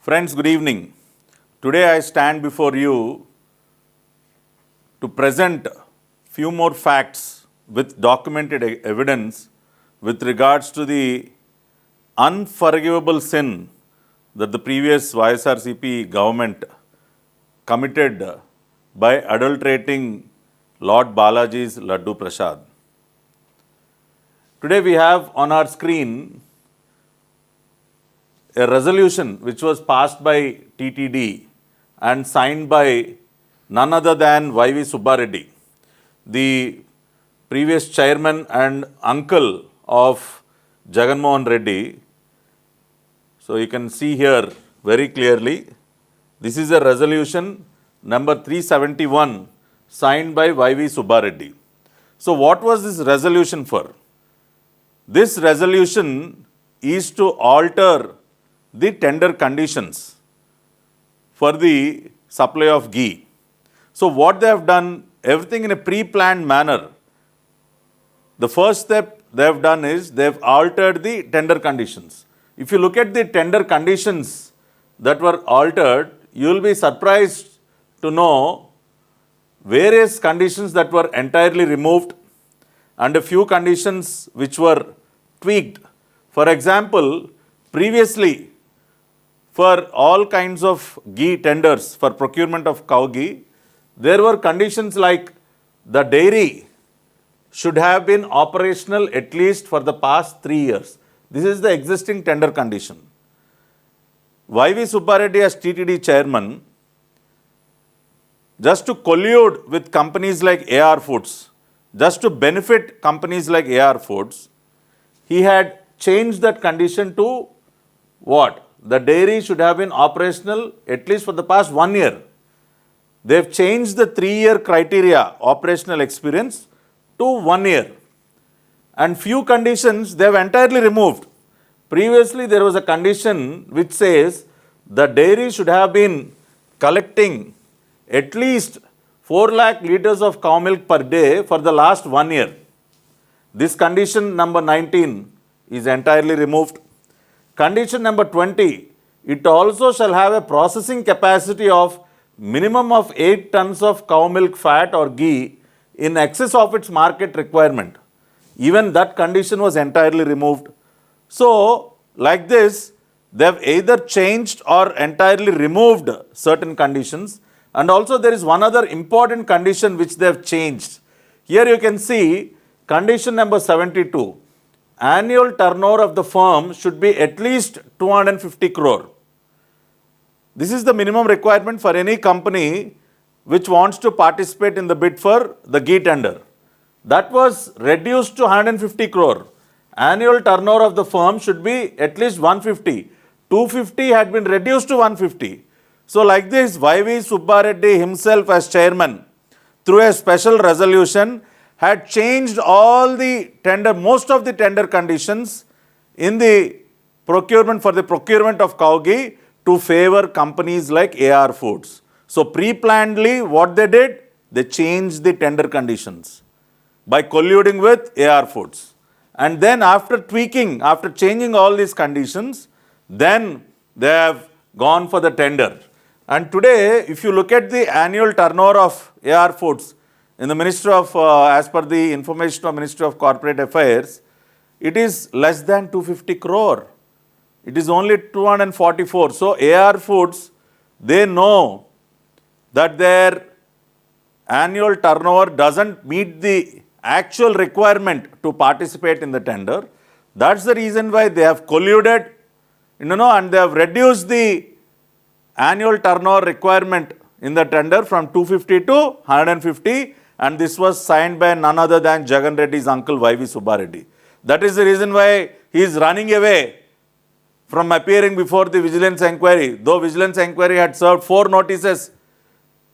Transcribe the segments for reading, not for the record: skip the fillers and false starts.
Friends, good evening. Today I stand before you to present few more facts with documented evidence with regards to the unforgivable sin that the previous YSRCP government committed by adulterating Lord Balaji's Laddu Prasad. Today we have on our screen a resolution which was passed by TTD and signed by none other than Y.V. Subbareddy, the previous chairman and uncle of Jagannath Reddy. So you can see here very clearly, this is a resolution number 371 signed by Y.V. Subbareddy. So what was this resolution for? This resolution is to alter the tender conditions for the supply of ghee. So what they have done, everything in a pre-planned manner. The first step they have done is they have altered the tender conditions. If you look at the tender conditions that were altered, you will be surprised to know various conditions that were entirely removed and a few conditions which were tweaked. For example, previously, for all kinds of ghee tenders for procurement of cow ghee, there were conditions like the dairy should have been operational at least for the past 3 years. This is the existing tender condition. Y.V. Subbareddy as TTD chairman, just to collude with companies like AR Foods, just to benefit companies like AR Foods, he had changed that condition to what? The dairy should have been operational at least for the past 1 year. They've changed the 3-year criteria, operational experience, to 1 year. And few conditions they have entirely removed. Previously, there was a condition which says the dairy should have been collecting at least 4 lakh liters of cow milk per day for the last 1 year. This condition number 19 is entirely removed. Condition number 20, it also shall have a processing capacity of minimum of 8 tons of cow milk fat or ghee in excess of its market requirement. Even that condition was entirely removed. So, like this, they have either changed or entirely removed certain conditions. And also there is one other important condition which they have changed. Here you can see condition number 72. Annual turnover of the firm should be at least 250 crore. This is the minimum requirement for any company which wants to participate in the bid for the ghee tender. That was reduced to 150 crore. Annual turnover of the firm should be at least 150. 250 had been reduced to 150. So like this, Y.V. Subbareddy himself as chairman, through a special resolution, had changed all the tender, most of the tender conditions in the procurement for the procurement of cow ghee to favor companies like AR Foods. So pre-plannedly what they did, they changed the tender conditions by colluding with AR Foods. And then after tweaking, after changing all these conditions, then they have gone for the tender. And today, if you look at the annual turnover of AR Foods, in the Ministry of, as per the information of Ministry of Corporate Affairs, it is less than 250 crore. It is only 244. So AR Foods, they know that their annual turnover doesn't meet the actual requirement to participate in the tender. That's the reason why they have colluded, and they have reduced the annual turnover requirement in the tender from 250 to 150, and this was signed by none other than Jagan Reddy's uncle Y.V. Subbareddy. That is the reason why he is running away from appearing before the vigilance inquiry. Though vigilance inquiry had served 4 notices,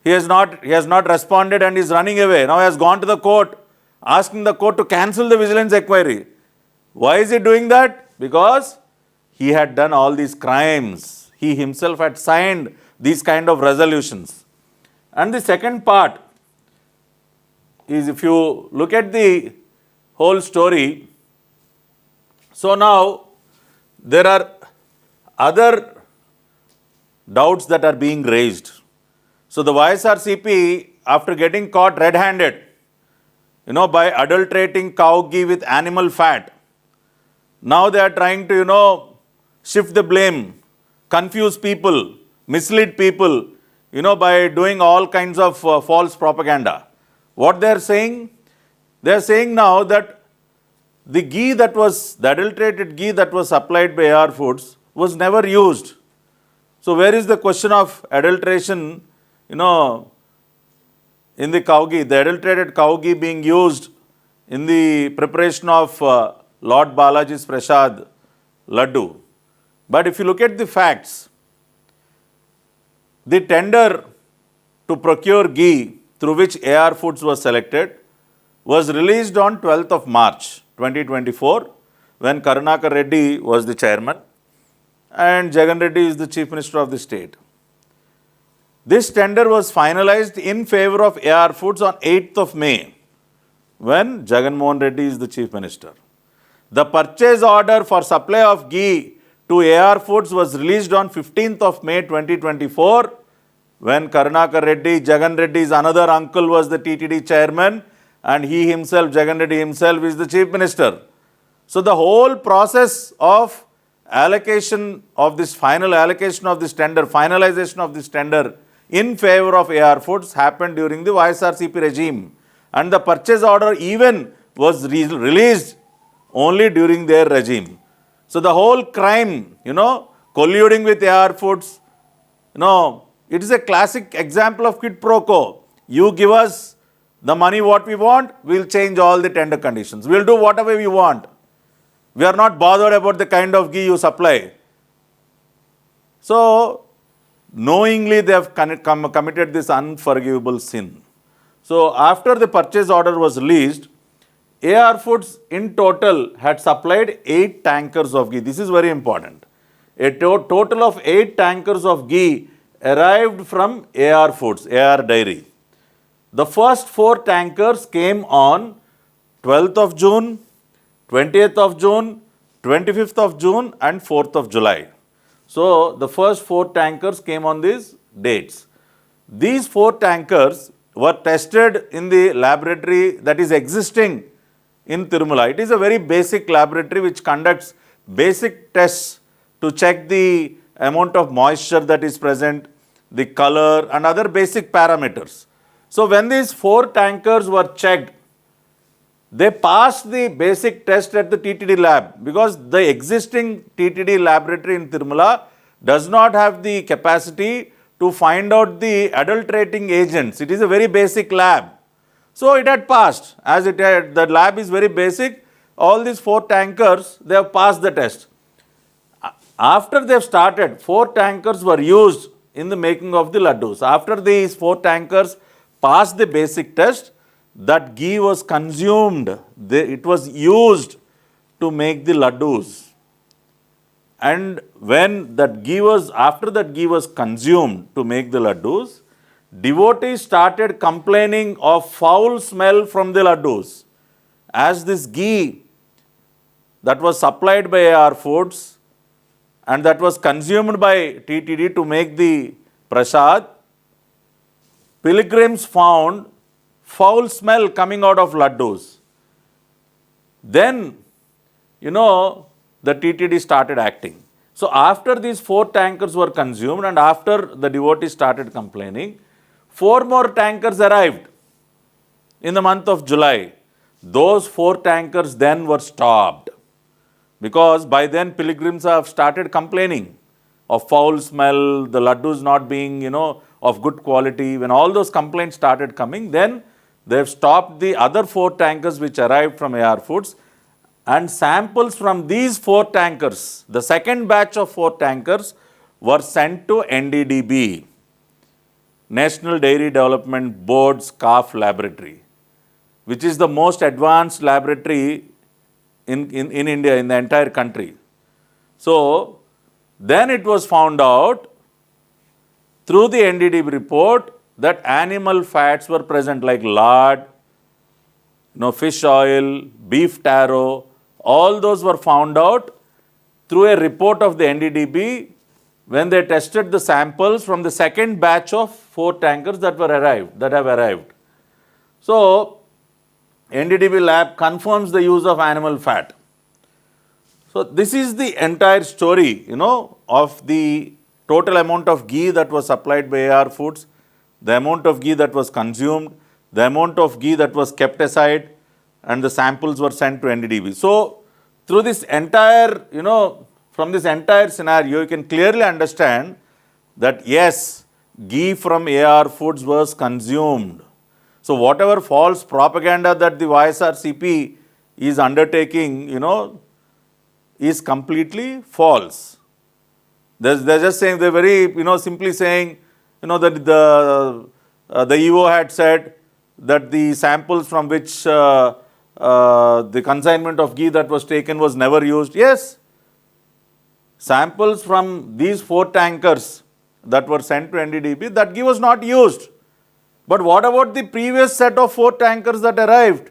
he has not responded and is running away. Now he has gone to the court, asking the court to cancel the vigilance inquiry. Why is he doing that? Because he had done all these crimes. He himself had signed these kind of resolutions. And the second part is, if you look at the whole story, so now there are other doubts that are being raised. So the YSRCP, after getting caught red-handed, by adulterating cow ghee with animal fat, now they are trying to, shift the blame, confuse people, mislead people, by doing all kinds of false propaganda. What they are saying? They are saying now that the adulterated ghee that was supplied by AR Foods was never used. So where is the question of adulteration, in the cow ghee? The adulterated cow ghee being used in the preparation of Lord Balaji's Prasad Laddu. But if you look at the facts, the tender to procure ghee through which AR Foods was selected was released on 12th of March 2024 when Karunakar Reddy was the chairman and Jagan Reddy is the Chief Minister of the state. This tender was finalized in favor of AR Foods on 8th of May when Jagan Mohan Reddy is the Chief Minister. The purchase order for supply of ghee to AR Foods was released on 15th of May 2024 when Karunakar Reddy, Jagan Reddy's another uncle, was the TTD chairman and he himself, Jagan Reddy himself, is the Chief Minister. So the whole process of allocation of this final allocation of this tender, finalization of this tender in favor of AR Foods happened during the YSRCP regime. And the purchase order even was released only during their regime. So the whole crime, colluding with AR Foods, it is a classic example of quid pro quo. You give us the money what we want, we'll change all the tender conditions. We'll do whatever we want. We are not bothered about the kind of ghee you supply. So, knowingly they have committed this unforgivable sin. So, after the purchase order was released, AR Foods in total had supplied 8 tankers of ghee. This is very important. A total of 8 tankers of ghee arrived from AR Foods, AR Dairy. The first 4 tankers came on 12th of June, 20th of June, 25th of June and 4th of July. So, the first 4 tankers came on these dates. These 4 tankers were tested in the laboratory that is existing in Tirumala. It is a very basic laboratory which conducts basic tests to check the amount of moisture that is present, the color and other basic parameters. So, when these 4 tankers were checked, they passed the basic test at the TTD lab because the existing TTD laboratory in Tirumala does not have the capacity to find out the adulterating agents. It is a very basic lab. So, it had passed. As the lab is very basic, all these 4 tankers, they have passed the test. After they have started, 4 tankers were used in the making of the laddus. After these 4 tankers passed the basic test, that ghee was consumed. It was used to make the laddus. And when that ghee was, after that ghee was consumed to make the laddus, devotees started complaining of foul smell from the laddus. As this ghee that was supplied by AR Foods and that was consumed by TTD to make the prasad, pilgrims found foul smell coming out of laddus. Then, the TTD started acting. So, after these 4 tankers were consumed and after the devotees started complaining, 4 more tankers arrived in the month of July. Those 4 tankers then were stopped because by then pilgrims have started complaining of foul smell, the laddus not being, of good quality. When all those complaints started coming, then they have stopped the other 4 tankers which arrived from AR Foods, and samples from these 4 tankers, the second batch of 4 tankers, were sent to NDDB, National Dairy Development Board's CAF laboratory, which is the most advanced laboratory in India, in the entire country. So, then it was found out through the NDDB report that animal fats were present like lard, fish oil, beef tallow, all those were found out through a report of the NDDB when they tested the samples from the second batch of 4 tankers that have arrived. So, NDDB lab confirms the use of animal fat. So, this is the entire story, of the total amount of ghee that was supplied by AR Foods, the amount of ghee that was consumed, the amount of ghee that was kept aside, and the samples were sent to NDDB. So, through this entire, from this entire scenario, you can clearly understand that yes, ghee from AR Foods was consumed. So, whatever false propaganda that the YSRCP is undertaking, is completely false. They're just saying, they're very, simply saying, that the EO had said that the samples from which the consignment of ghee that was taken was never used. Yes, samples from these 4 tankers that were sent to NDDB, that ghee was not used. But what about the previous set of 4 tankers that arrived?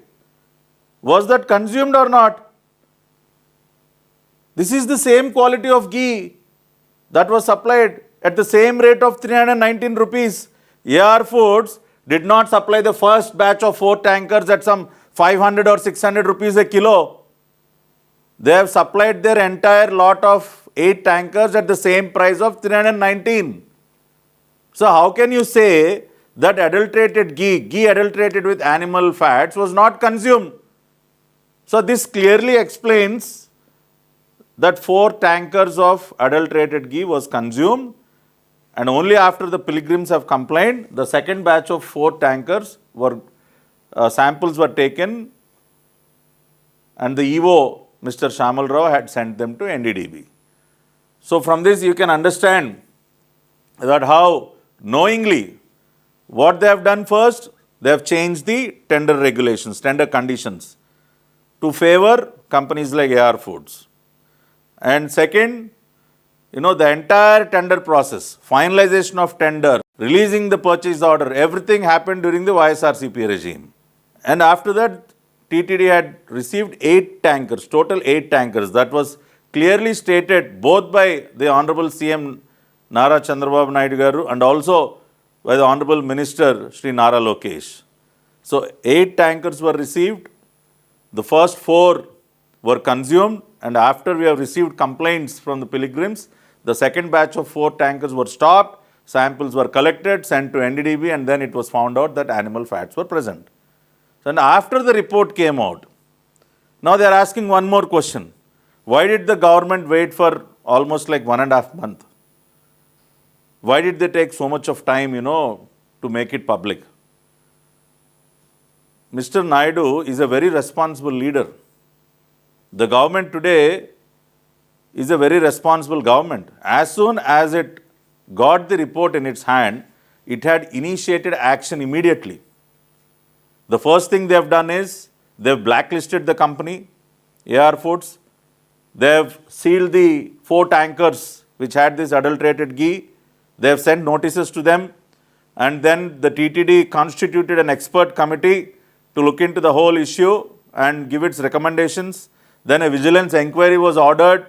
Was that consumed or not? This is the same quality of ghee that was supplied at the same rate of 319 rupees. AR Foods did not supply the first batch of 4 tankers at some 500 or 600 rupees a kilo. They have supplied their entire lot of 8 tankers at the same price of 319. So how can you say that adulterated ghee adulterated with animal fats was not consumed? So this clearly explains that 4 tankers of adulterated ghee was consumed, and only after the pilgrims have complained, the second batch of 4 tankers were samples were taken, and the EO, Mr. Shamal Rao, had sent them to NDDB. So from this you can understand that how knowingly what they have done. First, they have changed the tender regulations, tender conditions to favor companies like AR Foods. And second, the entire tender process, finalization of tender, releasing the purchase order, everything happened during the YSRCP regime. And after that, TTD had received 8 tankers, total 8 tankers. That was clearly stated both by the Honorable CM Nara Chandrababu Naidu Garu and also by the Honorable Minister Shri Nara Lokesh. So 8 tankers were received. The first 4 were consumed, and after we have received complaints from the pilgrims, the second batch of 4 tankers were stopped, samples were collected, sent to NDDB, and then it was found out that animal fats were present. And after the report came out, now they are asking one more question. Why did the government wait for almost like 1.5 months? Why did they take so much of time, to make it public? Mr. Naidu is a very responsible leader. The government today is a very responsible government. As soon as it got the report in its hand, it had initiated action immediately. The first thing they have done is they have blacklisted the company, AR Foods. They have sealed the 4 tankers which had this adulterated ghee. They have sent notices to them, and then the TTD constituted an expert committee to look into the whole issue and give its recommendations. Then a vigilance inquiry was ordered.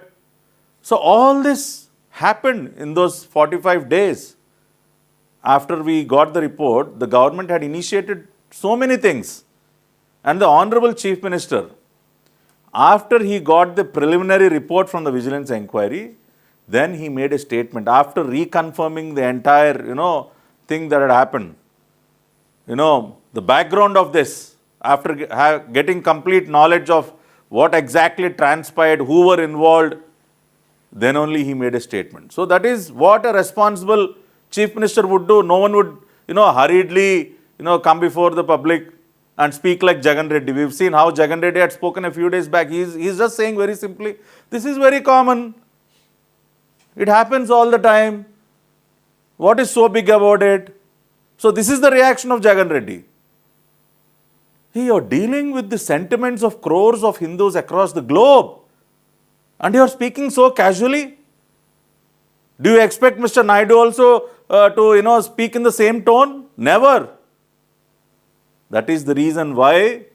So all this happened in those 45 days. After we got the report, the government had initiated so many things. And the Honorable Chief Minister, after he got the preliminary report from the vigilance inquiry, then he made a statement after reconfirming the entire, thing that had happened. The background of this, after getting complete knowledge of what exactly transpired, who were involved, then only he made a statement. So that is what a responsible Chief Minister would do. No one would, hurriedly, come before the public and speak like Jagan Reddy. We've seen how Jagan Reddy had spoken a few days back. He's just saying very simply, this is very common. It happens all the time. What is so big about it? So this is the reaction of Jagan Reddy. You're dealing with the sentiments of crores of Hindus across the globe, and you're speaking so casually. Do you expect Mr. Naidu also to speak in the same tone? Never. That is the reason why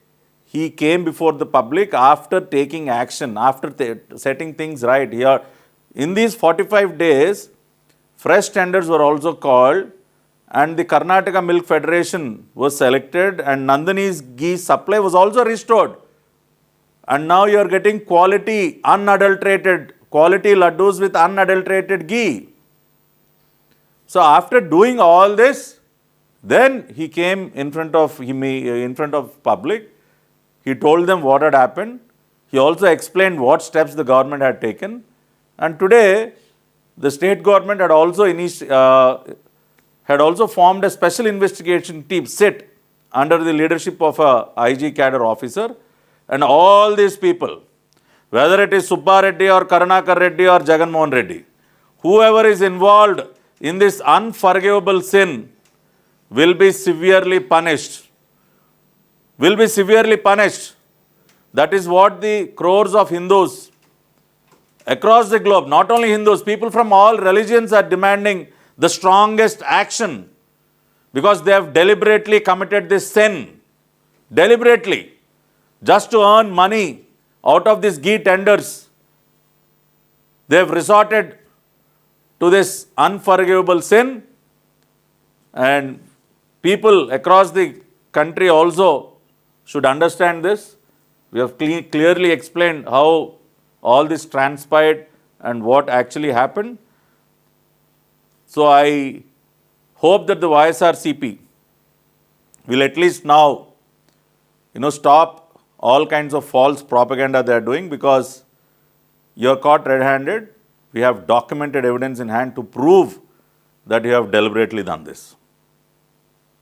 he came before the public after taking action, after setting things right. In these 45 days, fresh tenders were also called, and the Karnataka Milk Federation was selected, and Nandini's ghee supply was also restored. And now you are getting quality, unadulterated, quality laddus with unadulterated ghee. So after doing all this, then he came in front of public. He told them what had happened. He also explained what steps the government had taken. And today, the state government had also formed a special investigation team, SIT, under the leadership of a IG cadre officer. And all these people, whether it is Subba Reddy or Karunakar Reddy or Jagan Mohan Reddy, whoever is involved in this unforgivable sin will be severely punished. Will be severely punished. That is what the crores of Hindus across the globe, not only Hindus, people from all religions are demanding the strongest action, because they have deliberately committed this sin. Deliberately. Just to earn money out of these ghee tenders. They have resorted to this unforgivable sin, and people across the country also should understand this. We have clearly explained how all this transpired and what actually happened. So I hope that the YSRCP will at least now, stop all kinds of false propaganda they are doing, because you are caught red-handed. We have documented evidence in hand to prove that you have deliberately done this.